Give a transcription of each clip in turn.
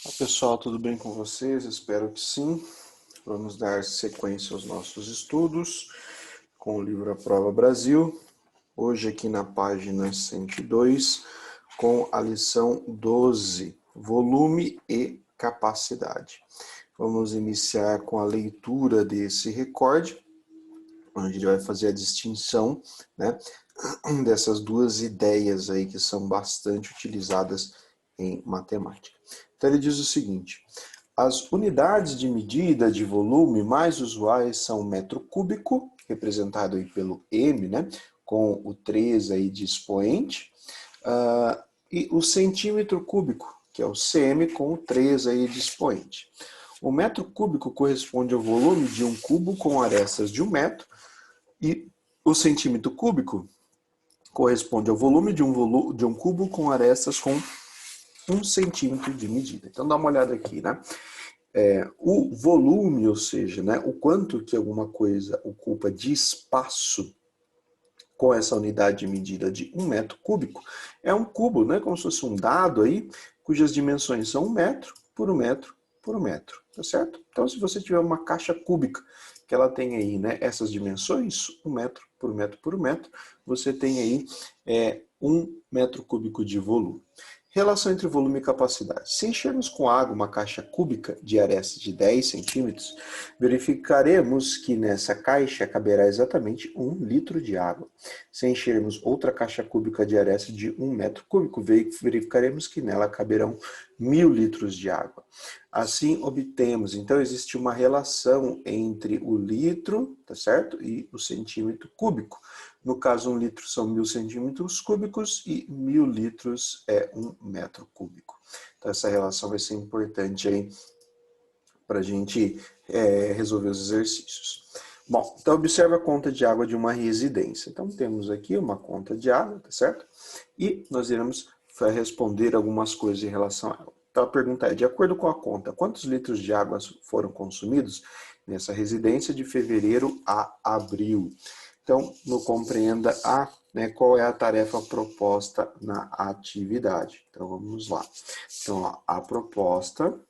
Olá pessoal, tudo bem com vocês? Espero que sim. Vamos dar sequência aos nossos estudos com o livro A Prova Brasil. Hoje aqui na página 102, com a lição 12, volume e capacidade. Vamos iniciar com a leitura desse recorde, onde ele vai fazer a distinção, né, dessas duas ideias aí que são bastante utilizadas em matemática. Então ele diz o seguinte: as unidades de medida de volume mais usuais são o metro cúbico, representado aí pelo M, né, com o 3 aí de expoente, e o centímetro cúbico, que é o cm, com o 3 aí de expoente. O metro cúbico corresponde ao volume de um cubo com arestas de 1 metro, e o centímetro cúbico corresponde ao volume de um cubo com arestas com 1 centímetro de medida. Então dá uma olhada aqui, né? O volume, ou seja, né, o quanto que alguma coisa ocupa de espaço com essa unidade de medida de 1 metro cúbico, é um cubo, né, como se fosse um dado aí, cujas dimensões são 1 metro por 1 metro por 1 metro, tá certo? Então, se você tiver uma caixa cúbica, que ela tem aí, né, essas dimensões, 1 metro por 1 metro por 1 metro, você tem aí 1 metro cúbico de volume. Relação entre volume e capacidade. Se enchermos com água uma caixa cúbica de arestas de 10 centímetros, verificaremos que nessa caixa caberá exatamente 1 litro de água. Se enchermos outra caixa cúbica de arestas de 1 metro cúbico, verificaremos que nela caberão 1000 litros de água. Assim obtemos, então existe uma relação entre o litro, tá certo? E o centímetro cúbico. No caso, 1 litro são 1000 centímetros cúbicos e 1000 litros é 1 metro cúbico. Então essa relação vai ser importante aí para a gente resolver os exercícios. Bom, então observa a conta de água de uma residência. Então temos aqui uma conta de água, tá certo? E nós iremos responder algumas coisas em relação a ela. Então a pergunta é, de acordo com a conta, quantos litros de água foram consumidos nessa residência de fevereiro a abril? Então, no compreenda A, né, qual é a tarefa proposta na atividade. Então vamos lá. Então, ó, a proposta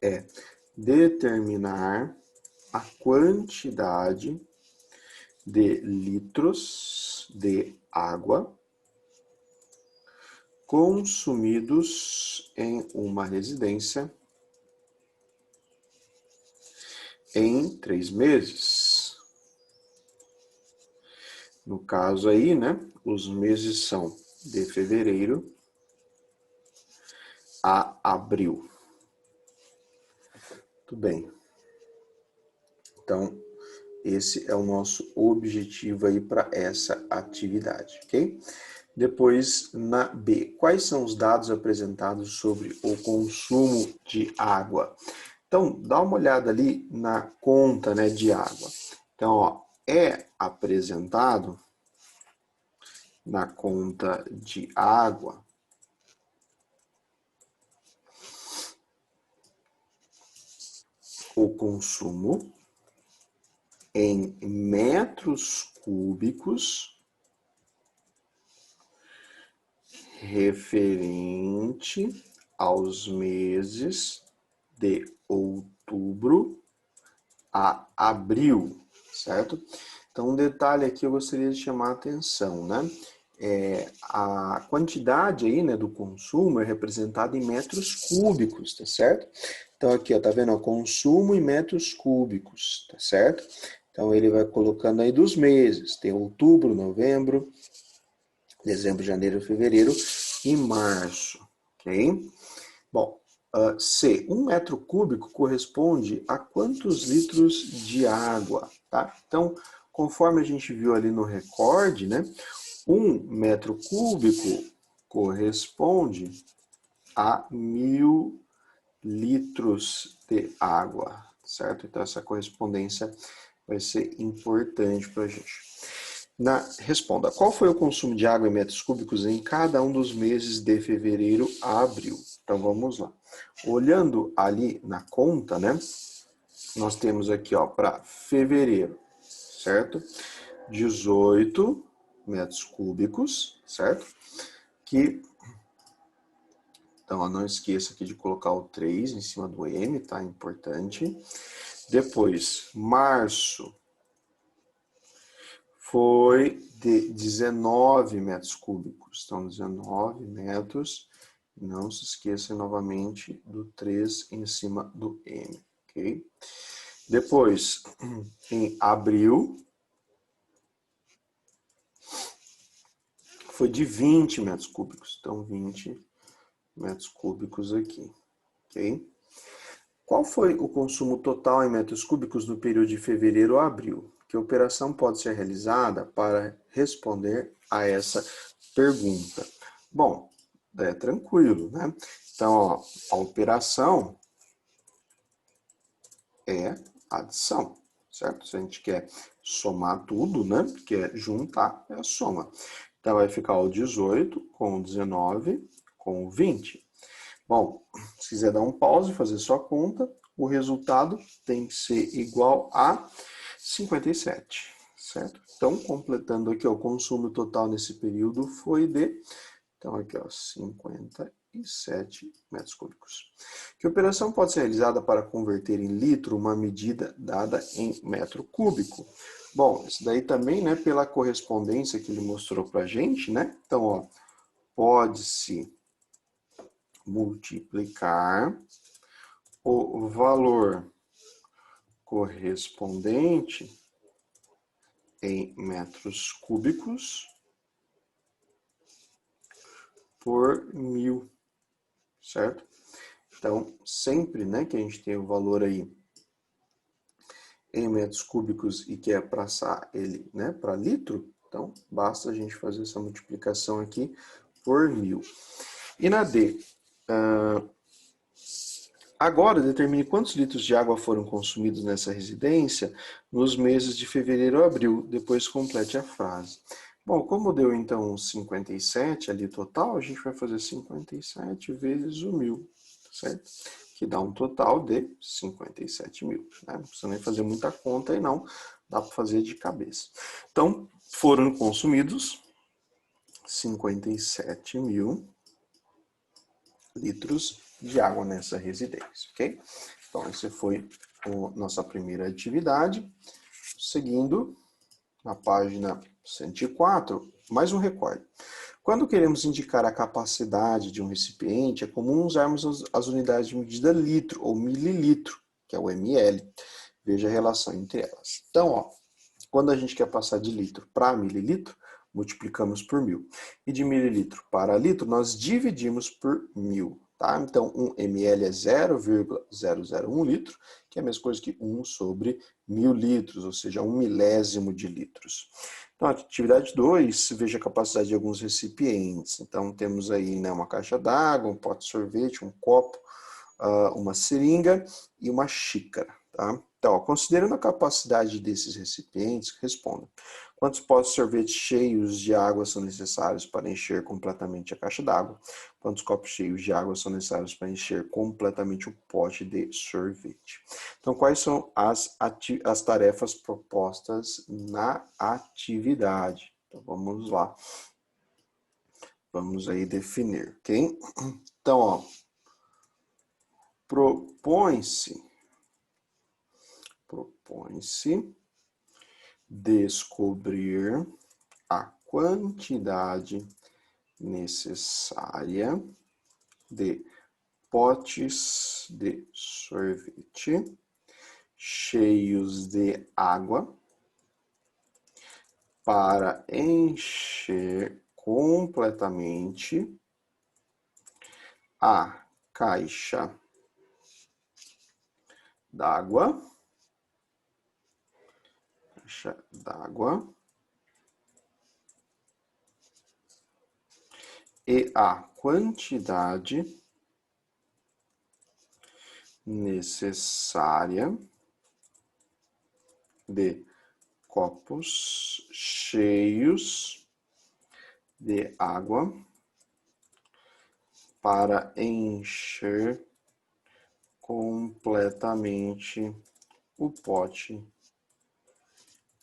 é determinar a quantidade de litros de água consumidos em uma residência em 3 meses. No caso aí, né, os meses são de fevereiro a abril. Tudo bem. Então, esse é o nosso objetivo aí para essa atividade, ok? Depois, na B, quais são os dados apresentados sobre o consumo de água? Então, dá uma olhada ali na conta, né, de água. Então, ó, é apresentado na conta de água o consumo em metros cúbicos referente aos meses de outubro a abril, certo? Então, um detalhe aqui eu gostaria de chamar a atenção, né? A quantidade aí, né, do consumo é representada em metros cúbicos, tá certo? Então, aqui, ó, tá vendo? Ó, consumo em metros cúbicos, tá certo? Então, ele vai colocando aí dos meses. Tem outubro, novembro, dezembro, janeiro, fevereiro e março, ok? Bom, C, 1 metro cúbico corresponde a quantos litros de água, tá? Então, conforme a gente viu ali no recorde, né? 1 metro cúbico corresponde a 1000 litros de água, certo? Então, essa correspondência vai ser importante para a gente. Responda, qual foi o consumo de água em metros cúbicos em cada um dos meses de fevereiro a abril? Então, vamos lá. Olhando ali na conta, né? Nós temos aqui, ó, para fevereiro, certo? 18 metros cúbicos, certo? Que Então, ó, não esqueça aqui de colocar o 3 em cima do M, tá? Importante. Depois, março foi de 19 metros cúbicos. Então, 19 metros. Não se esqueça novamente do 3 em cima do M, ok? Depois, em abril, foi de 20 metros cúbicos. Então, 20 metros cúbicos aqui, ok? Qual foi o consumo total em metros cúbicos no período de fevereiro a abril? Que operação pode ser realizada para responder a essa pergunta? Bom, é tranquilo, né? Então, ó, a operação é adição, certo? Se a gente quer somar tudo, né? Quer juntar, é a soma. Então, vai ficar o 18 com o 19 com o 20. Bom, se quiser dar um pause e fazer sua conta, o resultado tem que ser igual a 57, certo? Então, completando aqui, ó, o consumo total nesse período foi de, então aqui, ó, 57 metros cúbicos. Que operação pode ser realizada para converter em litro uma medida dada em metro cúbico? Bom, isso daí também, né, pela correspondência que ele mostrou pra gente, né? Então, ó, pode-se multiplicar o valor correspondente em metros cúbicos por 1000, certo? Então, sempre, né, que a gente tem o valor aí em metros cúbicos e quer passar ele, né, para litro, então basta a gente fazer essa multiplicação aqui por 1000. E na D, agora, determine quantos litros de água foram consumidos nessa residência nos meses de fevereiro a abril. Depois complete a frase. Bom, como deu então 57 ali total, a gente vai fazer 57 vezes o 1000, certo? Que dá um total de 57 mil. Né? Não precisa nem fazer muita conta aí não, dá para fazer de cabeça. Então, foram consumidos 57 mil litros de água nessa residência, ok? Então, essa foi a nossa primeira atividade. Seguindo, na página 104, mais um recorde. Quando queremos indicar a capacidade de um recipiente, é comum usarmos as unidades de medida litro ou mililitro, que é o ml. Veja a relação entre elas. Então, ó, quando a gente quer passar de litro para mililitro, multiplicamos por 1000. E de mililitro para litro, nós dividimos por 1000. Tá? Então, 1 ml é 0,001 litro, que é a mesma coisa que 1 sobre 1000 litros, ou seja, 1 milésimo de litros. Então, atividade 2, veja a capacidade de alguns recipientes. Então, temos aí, né, uma caixa d'água, um pote de sorvete, um copo, uma seringa e uma xícara. Tá? Então, ó, considerando a capacidade desses recipientes, responda. Quantos potes de sorvete cheios de água são necessários para encher completamente a caixa d'água? Quantos copos cheios de água são necessários para encher completamente o pote de sorvete? Então, quais são as tarefas propostas na atividade? Então, vamos lá. Vamos aí definir, ok? Então, ó, propõe-se descobrir a quantidade necessária de potes de sorvete cheios de água para encher completamente a caixa d'água e a quantidade necessária de copos cheios de água para encher completamente o pote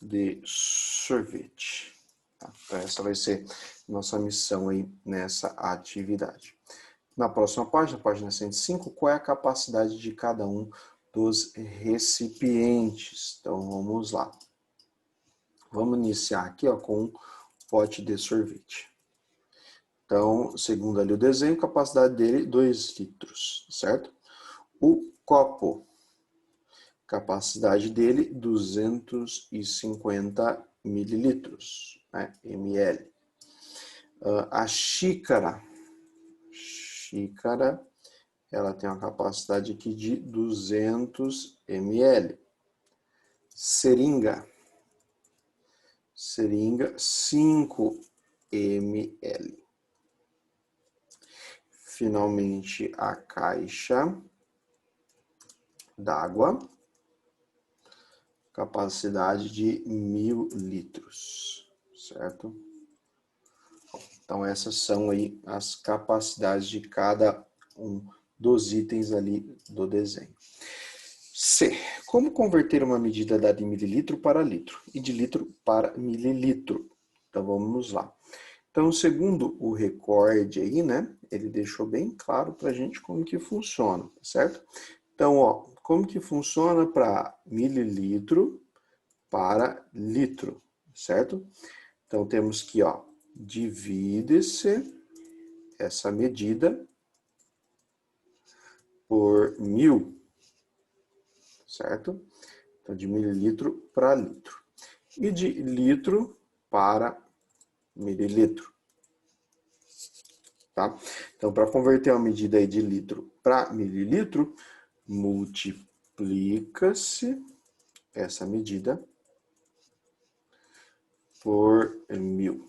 de sorvete. Tá? Então, essa vai ser nossa missão aí nessa atividade. Na próxima página, página 105, qual é a capacidade de cada um dos recipientes? Então, vamos lá. Vamos iniciar aqui ó, com um pote de sorvete. Então, segundo ali o desenho, a capacidade dele, 2 litros, certo? O copo, capacidade dele, 250 mililitros, né? ml. A xícara, ela tem uma capacidade aqui de 200 ml. Seringa, 5 ml. Finalmente, a caixa d'água, capacidade de 1000 litros, certo? Então, essas são aí as capacidades de cada um dos itens ali do desenho. C. Como converter uma medida dada em mililitro para litro e de litro para mililitro? Então, vamos lá. Então, segundo o recorde aí, né, ele deixou bem claro para a gente como que funciona, certo? Então, ó, como que funciona para mililitro para litro, certo? Então, temos que, ó, divide-se essa medida por 1000, certo? Então, de mililitro para litro. E de litro para mililitro. Tá? Então, para converter uma medida aí de litro para mililitro, multiplica-se essa medida por 1000.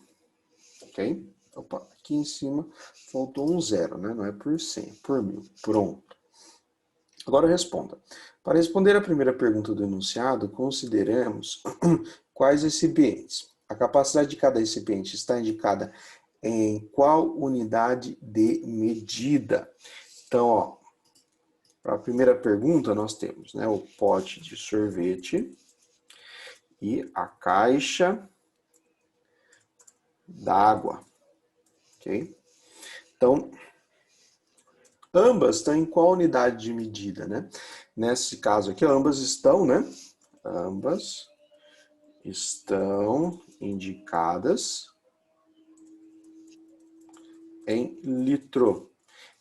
Ok? Opa, aqui em cima faltou um zero, né? Não é por 100, é por 1000. Pronto. Agora responda. Para responder a primeira pergunta do enunciado, consideremos quais recipientes. A capacidade de cada recipiente está indicada em qual unidade de medida? Então, ó, para a primeira pergunta, nós temos, né, o pote de sorvete e a caixa d'água, ok? Então, ambas estão em qual unidade de medida, né? Nesse caso aqui, ambas estão, né? Ambas estão indicadas em litro,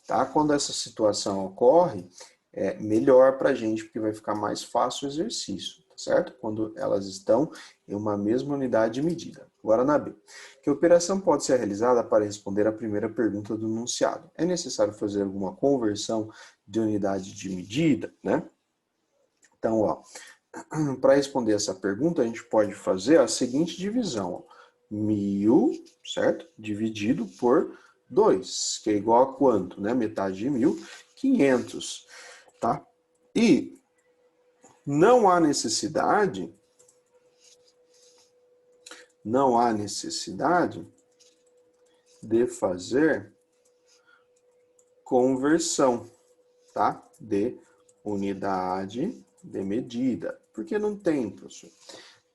tá? Quando essa situação ocorre, é melhor para a gente, porque vai ficar mais fácil o exercício, tá certo? Quando elas estão em uma mesma unidade de medida. Agora na B. Que operação pode ser realizada para responder à primeira pergunta do enunciado? É necessário fazer alguma conversão de unidade de medida, né? Então, ó, para responder essa pergunta, a gente pode fazer a seguinte divisão, ó. 1000, certo? Dividido por 2, que é igual a quanto, né? Metade de 1000, 500, tá? E não há necessidade de fazer conversão, tá? De unidade de medida. Por que não tem, professor?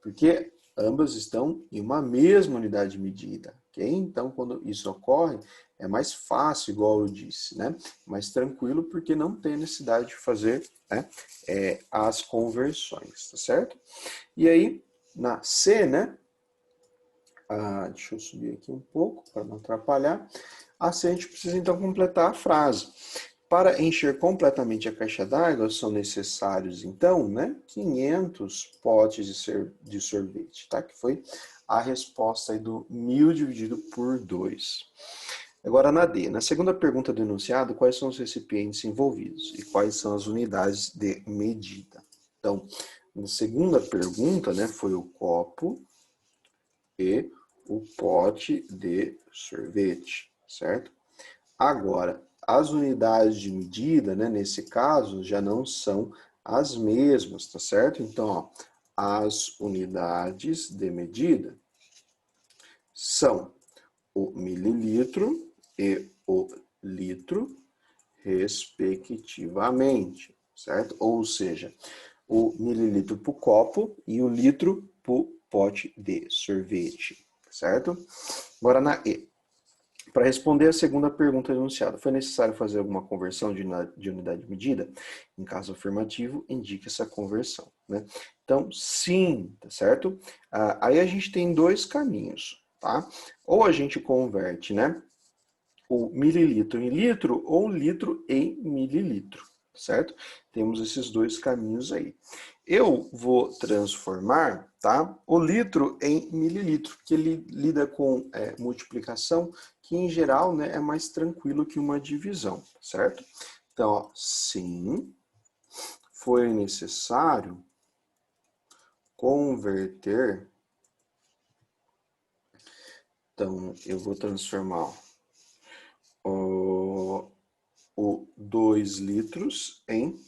Porque ambas estão em uma mesma unidade de medida, ok? Então, quando isso ocorre, é mais fácil, igual eu disse, né? Mais tranquilo, porque não tem necessidade de fazer, né, as conversões, tá certo? E aí, na C, né? Deixa eu subir aqui um pouco, para não atrapalhar. A C, a gente precisa, então, completar a frase. Para encher completamente a caixa d'água, são necessários, então, né, 500 potes de sorvete, tá? Que foi a resposta aí do 1000 dividido por 2. Agora, na D. Na segunda pergunta do enunciado, quais são os recipientes envolvidos e quais são as unidades de medida? Então, na segunda pergunta, né, foi o copo e o pote de sorvete, certo? Agora, as unidades de medida, né, nesse caso, já não são as mesmas, tá certo? Então, ó, as unidades de medida são o mililitro e o litro, respectivamente, certo? Ou seja, o mililitro para o copo e o litro para o pote de sorvete, certo? Agora na E. Para responder a segunda pergunta enunciada, foi necessário fazer alguma conversão de unidade de medida? Em caso afirmativo, indique essa conversão, né? Então, sim, tá certo? Aí a gente tem dois caminhos, tá? Ou a gente converte, né, o mililitro em litro ou litro em mililitro, certo? Temos esses dois caminhos aí. Eu vou transformar, tá, o litro em mililitro, que ele lida com multiplicação, que em geral, né, é mais tranquilo que uma divisão, certo? Então, ó, sim, foi necessário converter. Então, eu vou transformar o 2 litros em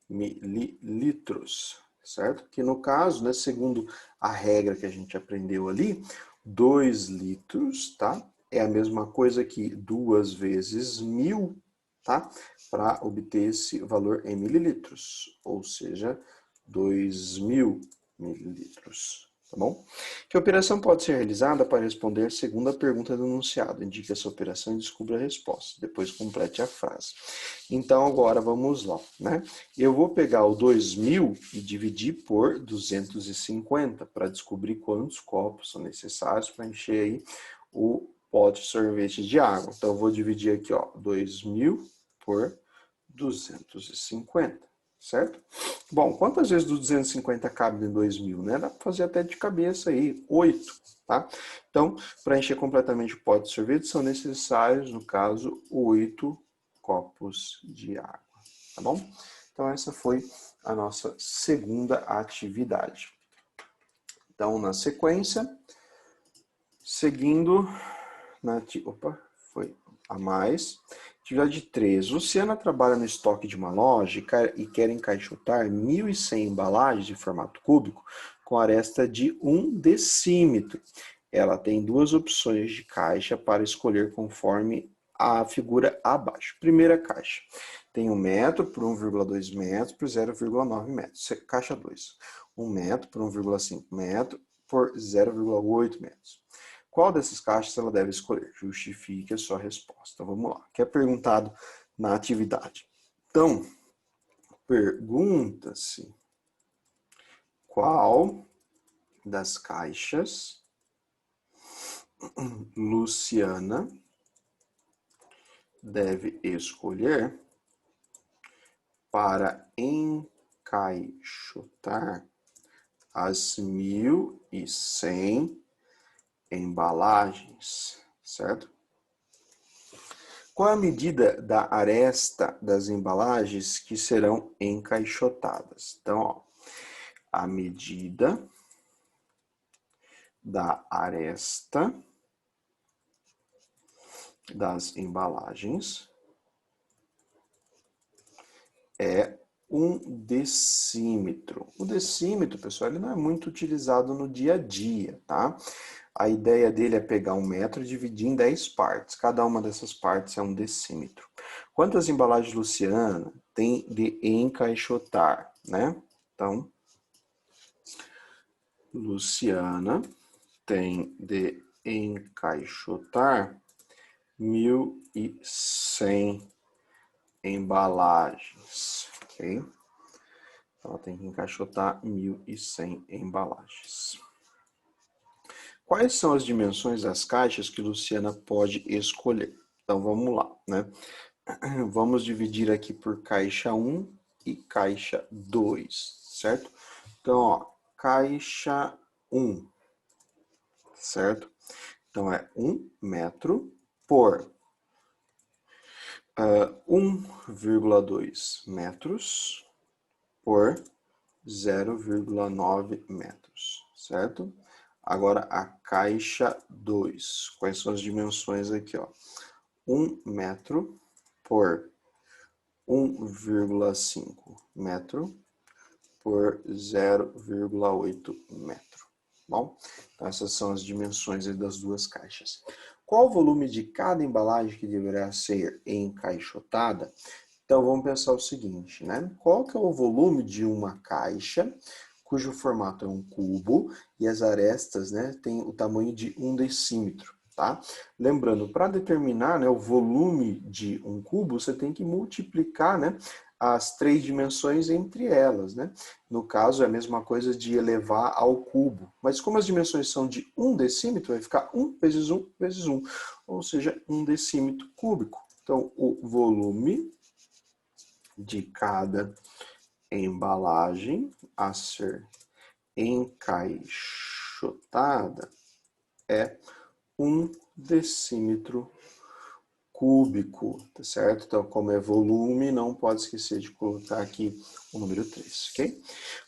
mililitros, certo? Que no caso, né, segundo a regra que a gente aprendeu ali, 2 litros, tá? É a mesma coisa que 2 vezes 1000, tá? Para obter esse valor em mililitros, ou seja, 2000 mililitros. Tá bom? Que operação pode ser realizada para responder segundo a pergunta do enunciado? Indique essa operação e descubra a resposta. Depois complete a frase. Então, agora vamos lá, né? Eu vou pegar o 2000 e dividir por 250 para descobrir quantos copos são necessários para encher aí o pote de sorvete de água. Então, eu vou dividir aqui, ó, 2000 por 250. Certo? Bom, quantas vezes do 250 cabe em 2000, né? Dá para fazer até de cabeça aí, 8, tá? Então, para encher completamente o pote de sorvete, são necessários, no caso, 8 copos de água, tá bom? Então, essa foi a nossa segunda atividade. Então, na sequência, seguindo, foi a mais. Atividade 3. Luciana trabalha no estoque de uma loja e quer encaixotar 1.100 embalagens de formato cúbico com aresta de 1 decímetro. Ela tem duas opções de caixa para escolher conforme a figura abaixo. Primeira caixa. Tem 1 metro por 1,2 metros por 0,9 metros. Caixa 2. 1 metro por 1,5 metro por 0,8 metros. Qual dessas caixas ela deve escolher? Justifique a sua resposta. Vamos lá. Que é perguntado na atividade. Então, pergunta-se qual das caixas Luciana deve escolher para encaixotar as 1.100 embalagens, certo? Qual é a medida da aresta das embalagens que serão encaixotadas? Então, ó, a medida da aresta das embalagens é 1 decímetro. O decímetro, pessoal, ele não é muito utilizado no dia a dia, tá? A ideia dele é pegar 1 metro e dividir em 10 partes. Cada uma dessas partes é 1 decímetro. Quantas embalagens Luciana tem de encaixotar, né? Então, Luciana tem de encaixotar 1.100 embalagens, ok? Ela tem que encaixotar 1.100 embalagens. Quais são as dimensões das caixas que Luciana pode escolher? Então, vamos lá, né? Vamos dividir aqui por caixa 1 e caixa 2, certo? Então, ó, caixa 1, certo? Então, é 1 metro por 1,2 metros por 0,9 metros, certo? Agora a caixa 2. Quais são as dimensões aqui, ó? 1 metro por 1,5 metro por 0,8 metro. Bom, então essas são as dimensões das duas caixas. Qual o volume de cada embalagem que deverá ser encaixotada? Então vamos pensar o seguinte, né? Qual que é o volume de uma caixa cujo formato é um cubo e as arestas, né, têm o tamanho de 1 decímetro? tá? Lembrando, para determinar, né, o volume de um cubo, você tem que multiplicar, né, as 3 dimensões entre elas, né? No caso, é a mesma coisa de elevar ao cubo. Mas como as dimensões são de 1 decímetro, vai ficar 1 vezes 1 vezes 1, ou seja, 1 decímetro cúbico. Então, o volume de cada embalagem a ser encaixotada é 1 decímetro cúbico, tá certo? Então, como é volume, não pode esquecer de colocar aqui o número 3, ok?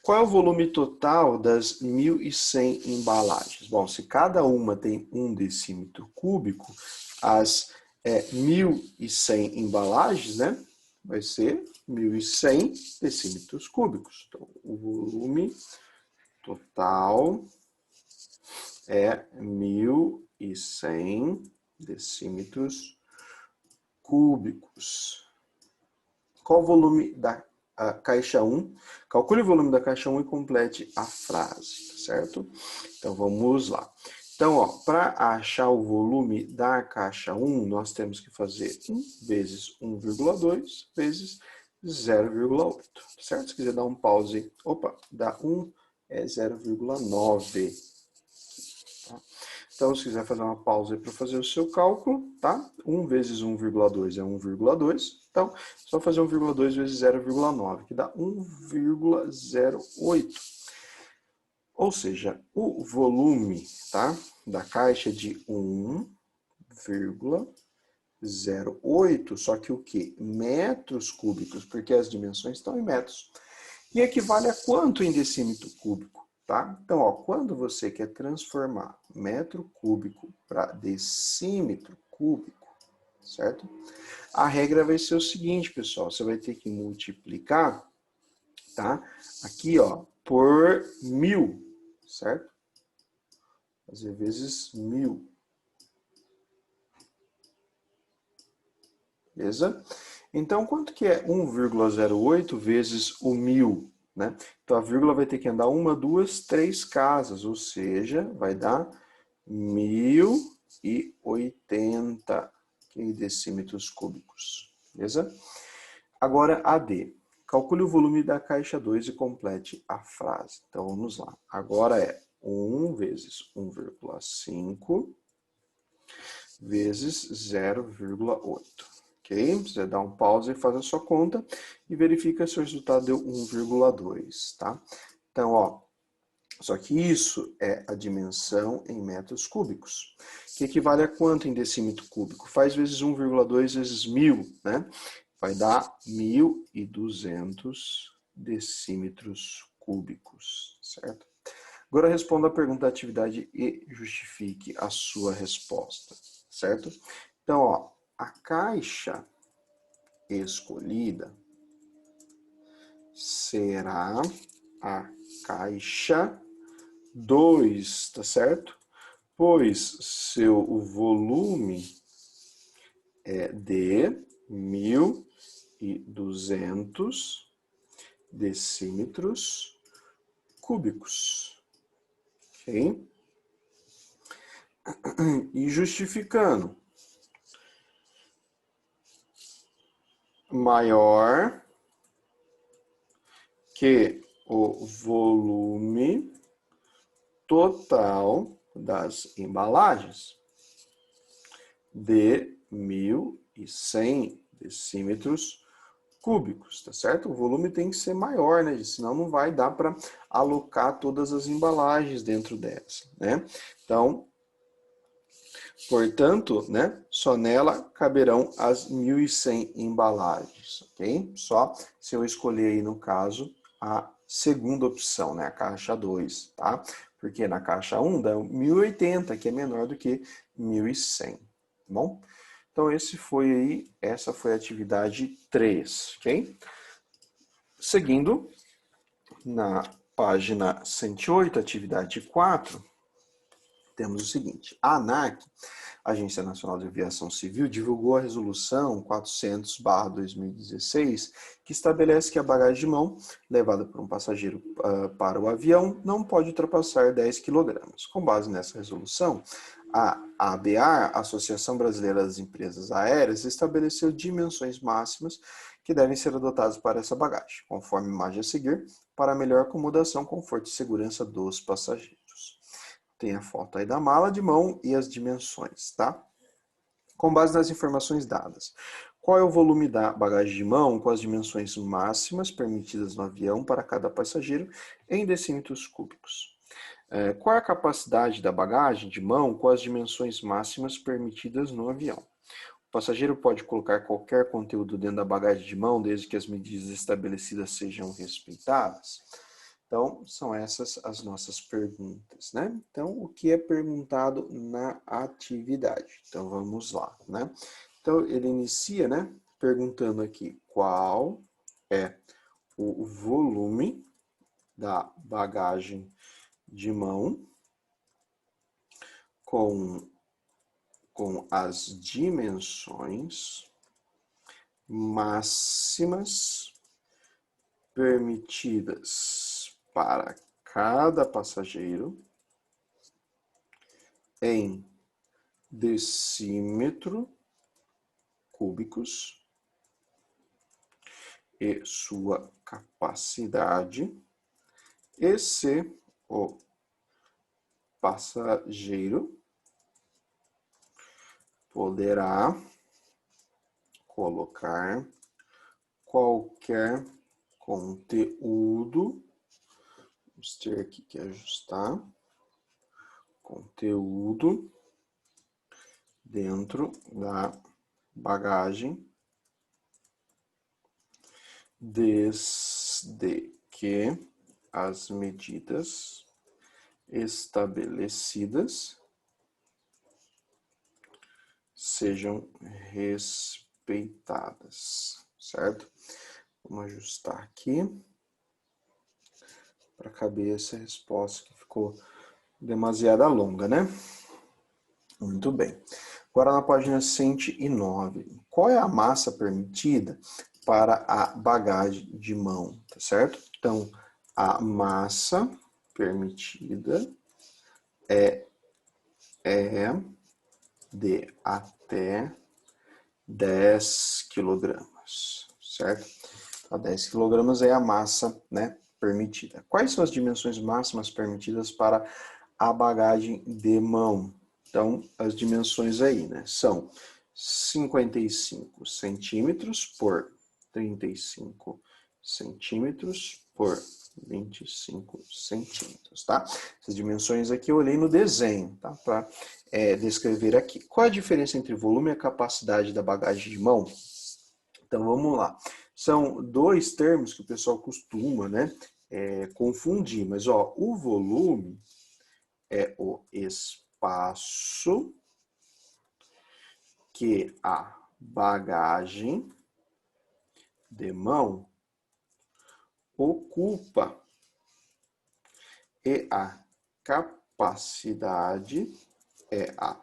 Qual é o volume total das 1.100 embalagens? Bom, se cada uma tem 1 decímetro cúbico, as 1.100 embalagens, né? Vai ser 1.100 decímetros cúbicos. Então, o volume total é 1.100 decímetros cúbicos. Qual o volume da caixa 1? Calcule o volume da caixa 1 e complete a frase, tá certo? Então, vamos lá. Então, para achar o volume da caixa 1, nós temos que fazer 1 vezes 1,2 vezes 0,8, certo? Se quiser dar um pause, opa, dá 1 é 0,9. Tá? Então, se quiser fazer uma pausa para fazer o seu cálculo, tá? 1 vezes 1,2 é 1,2. Então, só fazer 1,2 vezes 0,9, que dá 1,08. Ou seja, o volume, tá, da caixa é de 1,08, só que o quê? Metros cúbicos, porque as dimensões estão em metros. E equivale a quanto em decímetro cúbico? Tá? Então, quando você quer transformar metro cúbico para decímetro cúbico, certo? A regra vai ser o seguinte, pessoal, você vai ter que multiplicar, tá? Aqui, por 1.000, certo? Fazer vezes 1.000. Beleza? Então, quanto que é 1,08 vezes o 1.000? Né? Então, a vírgula vai ter que andar 1, 2, 3 casas, ou seja, vai dar 1.080 decímetros cúbicos. Beleza? Agora, a D. Calcule o volume da caixa 2 e complete a frase. Então, vamos lá. Agora é 1 vezes 1,5 vezes 0,8. Ok? Você dá um pause e faz a sua conta e verifica se o resultado deu 1,2, tá? Então, só que isso é a dimensão em metros cúbicos, que equivale a quanto em decímetro cúbico? Faz vezes 1,2 vezes 1.000, né? Vai dar 1.200 decímetros cúbicos, certo? Agora responda a pergunta da atividade e justifique a sua resposta, certo? Então, a caixa escolhida será a caixa 2, tá certo? Pois seu volume é de 1.200 decímetros cúbicos. Ok? E justificando, maior que o volume total das embalagens de 1.100 decímetros cúbicos, tá certo? O volume tem que ser maior, né? Senão não vai dar para alocar todas as embalagens dentro dessa, né? Então, portanto, né, só nela caberão as 1.100 embalagens, ok? Só se eu escolher aí, no caso, a segunda opção, né, a caixa 2, tá? Porque na caixa 1 dá 1.080, que é menor do que 1.100, tá bom? Então, essa foi a atividade 3, ok? Seguindo, na página 108, atividade 4, temos o seguinte: a ANAC, Agência Nacional de Aviação Civil, divulgou a resolução 400/2016, que estabelece que a bagagem de mão levada por um passageiro para o avião não pode ultrapassar 10 kg. Com base nessa resolução, A ABAR, Associação Brasileira das Empresas Aéreas, estabeleceu dimensões máximas que devem ser adotadas para essa bagagem, conforme a imagem a seguir, para melhor acomodação, conforto e segurança dos passageiros. Tem a foto aí da mala de mão e as dimensões, tá? Com base nas informações dadas, qual é o volume da bagagem de mão com as dimensões máximas permitidas no avião para cada passageiro em decímetros cúbicos? Qual é a capacidade da bagagem de mão com as dimensões máximas permitidas no avião? O passageiro pode colocar qualquer conteúdo dentro da bagagem de mão desde que as medidas estabelecidas sejam respeitadas? Então, são essas as nossas perguntas, né? Então, o que é perguntado na atividade? Então, vamos lá, né? Então, ele inicia, né, perguntando aqui qual é o volume da bagagem de mão com as dimensões máximas permitidas para cada passageiro em decímetro cúbicos e sua capacidade, e se o passageiro poderá colocar qualquer conteúdo, vamos ter aqui que ajustar, conteúdo dentro da bagagem, desde que as medidas estabelecidas sejam respeitadas, certo? Vamos ajustar aqui para caber essa resposta que ficou demasiado longa, né? Muito bem. Agora na página 109. Qual é a massa permitida para a bagagem de mão, tá certo? Então, a massa permitida é de até 10 quilogramas, certo? Então, 10 quilogramas é a massa, né, permitida. Quais são as dimensões máximas permitidas para a bagagem de mão? Então, as dimensões aí, né, são 55 centímetros por 35 centímetros por 25 centímetros, tá? Essas dimensões aqui eu olhei no desenho, tá? Para descrever aqui. Qual a diferença entre volume e a capacidade da bagagem de mão? Então, vamos lá. São dois termos que o pessoal costuma, né, confundir. Mas, ó, o volume é o espaço que a bagagem de mão ocupa e a capacidade é a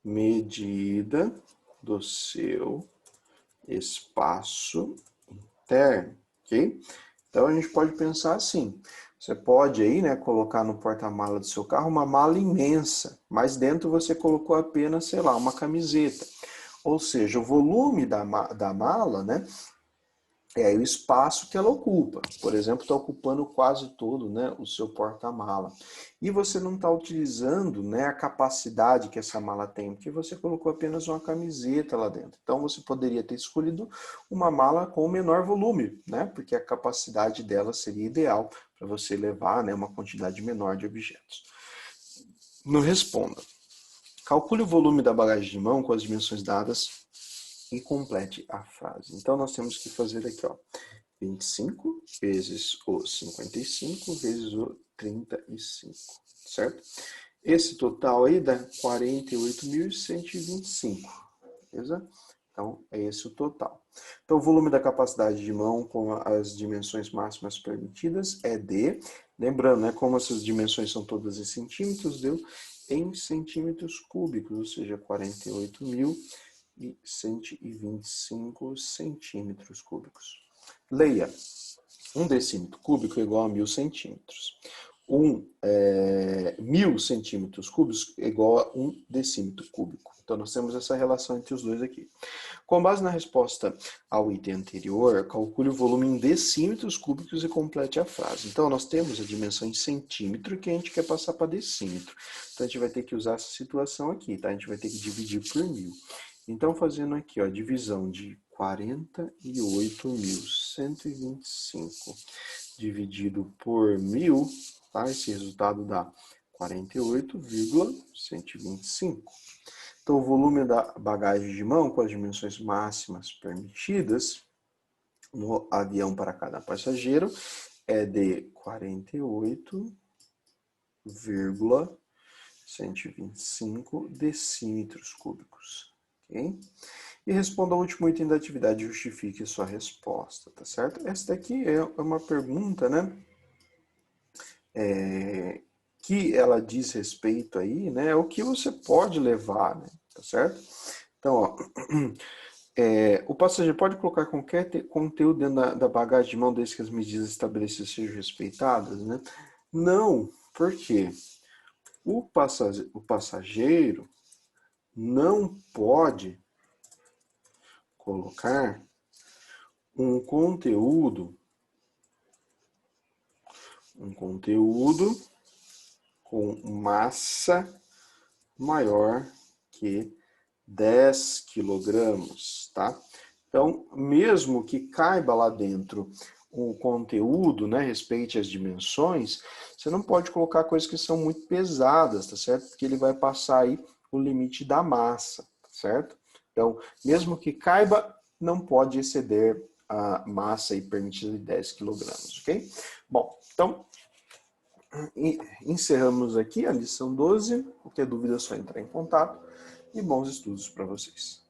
medida do seu espaço interno, ok? Então a gente pode pensar assim, você pode aí, né, colocar no porta-mala do seu carro uma mala imensa, mas dentro você colocou apenas, sei lá, uma camiseta. Ou seja, o volume da mala, né, é o espaço que ela ocupa. Por exemplo, está ocupando quase todo, né, o seu porta-mala. E você não está utilizando, né, a capacidade que essa mala tem, porque você colocou apenas uma camiseta lá dentro. Então você poderia ter escolhido uma mala com menor volume, né, porque a capacidade dela seria ideal para você levar, né, uma quantidade menor de objetos. Não responda. Calcule o volume da bagagem de mão com as dimensões dadas e complete a frase. Então, nós temos que fazer aqui, ó, 25 vezes o 55 vezes o 35, certo? Esse total aí dá 48.125, beleza? Então, é esse o total. Então, o volume da capacidade de mão com as dimensões máximas permitidas é de, lembrando, né, como essas dimensões são todas em centímetros, deu em centímetros cúbicos, ou seja, 48.125 centímetros cúbicos. Leia, 1 decímetro cúbico é igual a 1.000 centímetros. 1.000 centímetros cúbicos é igual a 1 decímetro cúbico. Então, nós temos essa relação entre os dois aqui. Com base na resposta ao item anterior, calcule o volume em decímetros cúbicos e complete a frase. Então, nós temos a dimensão em centímetro que a gente quer passar para decímetro. Então, a gente vai ter que usar essa situação aqui, tá? A gente vai ter que dividir por 1.000. Então, fazendo aqui, ó, divisão de 48.125 dividido por 1.000, tá? Esse resultado dá 48,125. Então, o volume da bagagem de mão com as dimensões máximas permitidas no avião para cada passageiro é de 48,125 decímetros cúbicos. Okay? E responda ao último item da atividade e justifique sua resposta, tá certo? Essa daqui é uma pergunta, né? Que ela diz respeito aí, né? O que você pode levar, né? Tá certo? Então, ó, o passageiro pode colocar qualquer conteúdo dentro da bagagem de mão desde que as medidas estabelecidas sejam respeitadas, né? Não, por quê? O passageiro não pode colocar um conteúdo com massa maior que 10 quilogramas, tá? Então, mesmo que caiba lá dentro o conteúdo, né, respeite as dimensões, você não pode colocar coisas que são muito pesadas, tá certo? Porque ele vai passar aí o limite da massa, tá certo? Então, mesmo que caiba, não pode exceder a massa aí permitida de 10 quilogramas, ok? Bom, então, encerramos aqui a lição 12. Qualquer dúvida é só entrar em contato. E bons estudos para vocês.